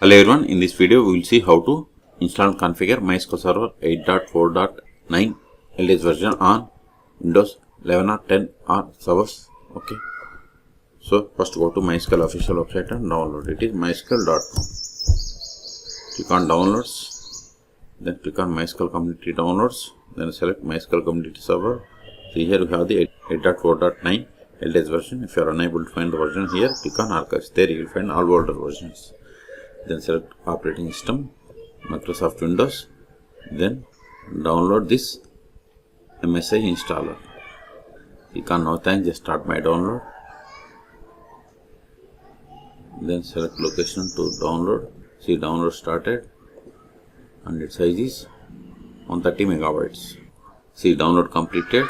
Hello everyone, in this video we will see how to install and configure MySQL Server 8.4.9 LTS version on Windows 11 or 10 or servers. Okay. So first go to MySQL official website and download. It is mysql.com. Click on downloads, then click on MySQL community downloads, then select MySQL community server. See here we have the 8.4.9 LTS version. If you are unable to find the version here, click on archives. There you will find all older versions. Then select operating system, Microsoft Windows, then download this MSI installer. Click on no thanks, just start my download. Then select location to download. See, download started and its size is 130 megabytes. See, download completed.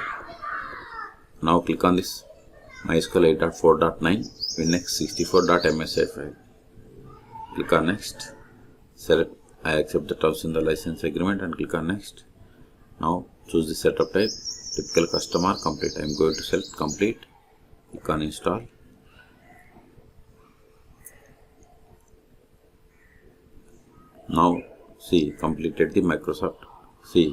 Now click on this MySQL 8.4.9 winx64.msi file. Click on next, select I accept the terms in the license agreement and click on next. Now choose the setup type, typical customer, complete. I am going to select complete. Click on install. Now see, completed the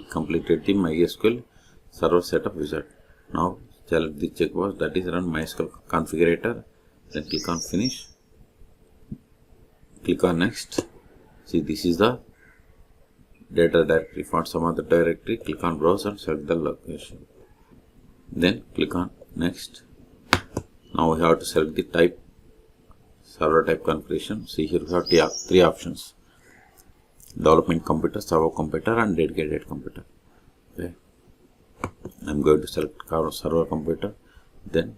completed the MySQL server setup wizard. Now select the checkbox that is run MySQL configurator, then click on finish. Click on next. See, this is the data directory. For some other directory, click on browse and select the location. Then click on next. Now we have to select the type, server type configuration. See, here we have three options: development computer, server computer and dedicated computer. Okay. I'm going to select server computer. Then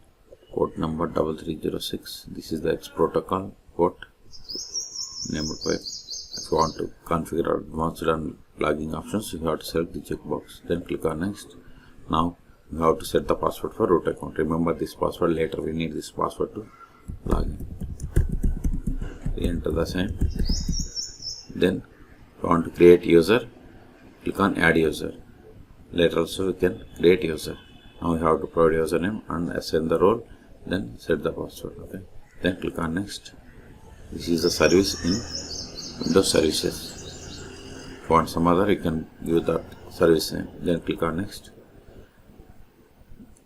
port number 3306. This is the X protocol port. Name pipe. If you want to configure advanced and logging options, you have to select the checkbox. Then click on next. Now you have to set the password for root account. Remember this password, later we need this password to log in. Re-enter the same. Then if you want to create user, click on add user. Later also we can create user. Now you have to provide username and assign the role, then set the password. Okay. Then click on next. This is the service in Windows services. If you want some other, you can give that service name. Then click on next.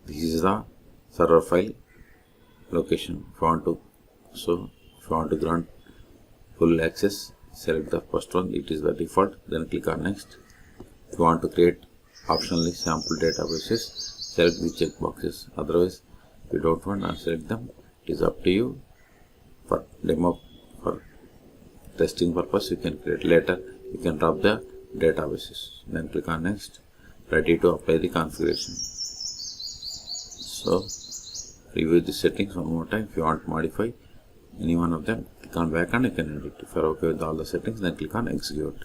This is the server file location. If you want to grant full access, select the first one. It is the default. Then click on next. If you want to create optionally sample databases, select the checkboxes. Otherwise, if you don't want to select them, it is up to you. For demo, for testing purpose, you can create. Later you can drop the databases. Then click on next. Ready to apply the configuration. So review the settings one more time. If you want to modify any one of them, click on back and you can edit. If you are okay with all the settings, then click on execute.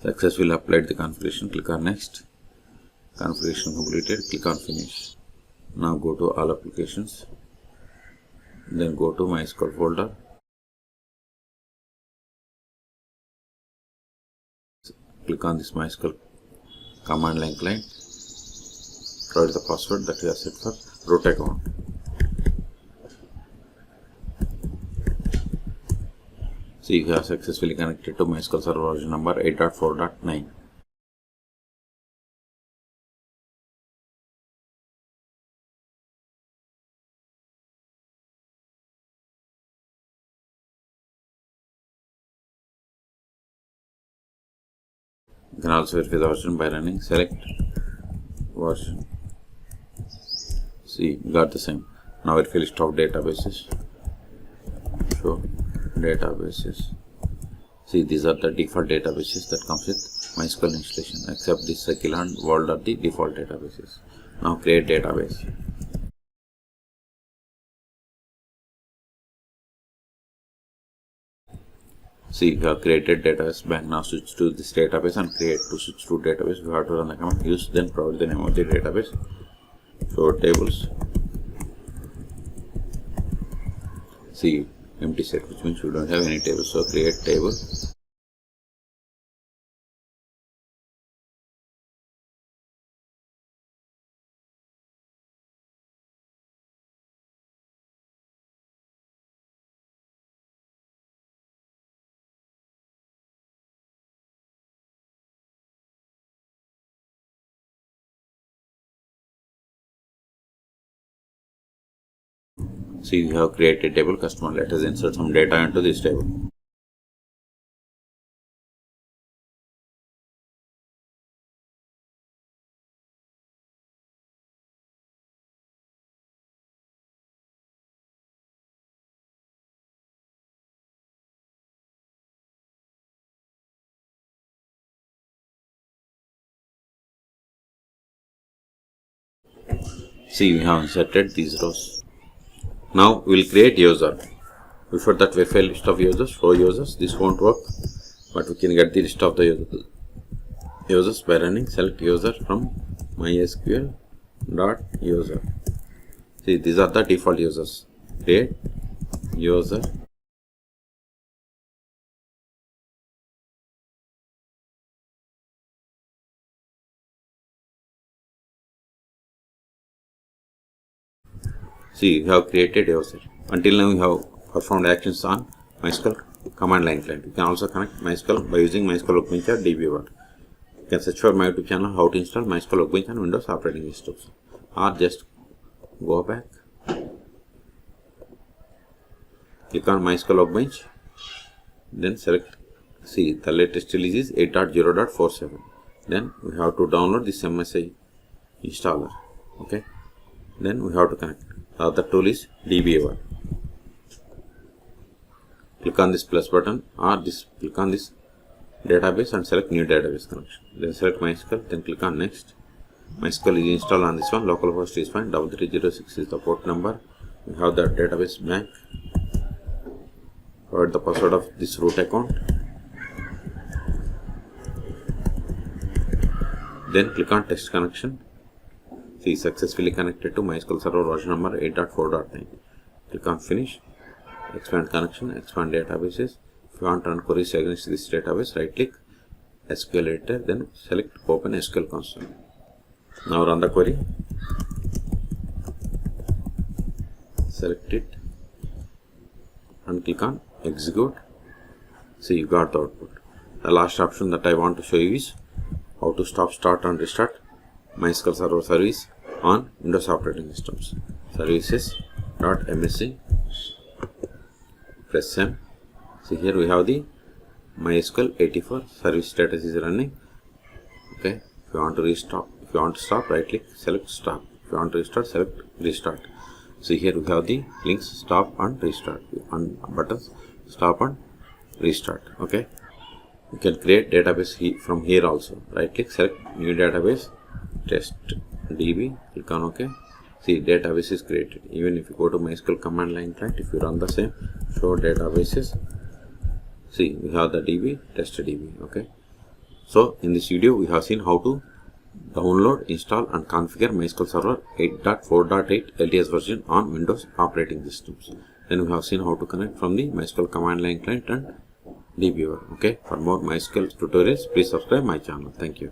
Successfully applied the configuration. Click on next. Configuration completed. Click on finish. Now go to all applications. Then go to MySQL folder. Click on this MySQL command line client. Provide the password that you have set for root account. See, you have successfully connected to MySQL Server version number 8.4.9. You can also verify the version by running select version. See, you got the same. Now verify list of databases. Show databases. See, these are the default databases that comes with MySQL installation, except this Circle and World are the default databases. Now create database. See, we have created database bank. Now switch to this database and create. To switch to database, we have to run the command use, then provide the name of the database. Show tables. See, empty set, which means we don't have any table. So create table. See, we have created table customer. Let us insert some data into this table. See, we have inserted these rows. Now we will create user. Before that, verify list of users, show users. This won't work, but we can get the list of the users by running select user from MySQL .user. See, these are the default users. Create user. See, we have created user. Until now, we have performed actions on MySQL command line client. You can also connect MySQL by using MySQL Workbench or DB1. You can search for my YouTube channel how to install MySQL Workbench on Windows operating systems. Or just go back, click on MySQL Workbench, then select, see the latest release is 8.0.47. Then we have to download this MSI installer. Okay, then we have to connect. The other tool is DB1. Click on this plus button or click on this database and select new database connection. Then select MySQL, then click on next. MySQL is installed on this one, localhost is fine, 3306 is the port number. We have the database blank. Provide the password of this root account. Then click on test connection. See, successfully connected to MySQL Server version number 8.4.9. Click on finish. Expand connection, expand databases. If you want to run queries against this database, right click SQL editor, then select open SQL console. Now run the query. Select it and click on execute. See, you got the output. The last option that I want to show you is how to stop, start and restart MySQL Server service on Windows operating systems. Services.msc. Press M. See, here we have the MySQL 84 service status is running. Okay, if you want to restart, if you want to stop, right click, select stop. If you want to restart, select restart. See, here we have the links stop and restart on buttons stop and restart. Okay, you can create database from here also. Right click, select new database, test DB, click on OK. See, database is created. Even if you go to MySQL command line client, if you run the same, show databases, see, we have the DB, test DB. Okay, so in this video we have seen how to download, install and configure MySQL Server 8.4.8 LTS version on Windows operating systems. Then we have seen how to connect from the MySQL command line client and DB. Okay, for more MySQL tutorials, please subscribe my channel. Thank you.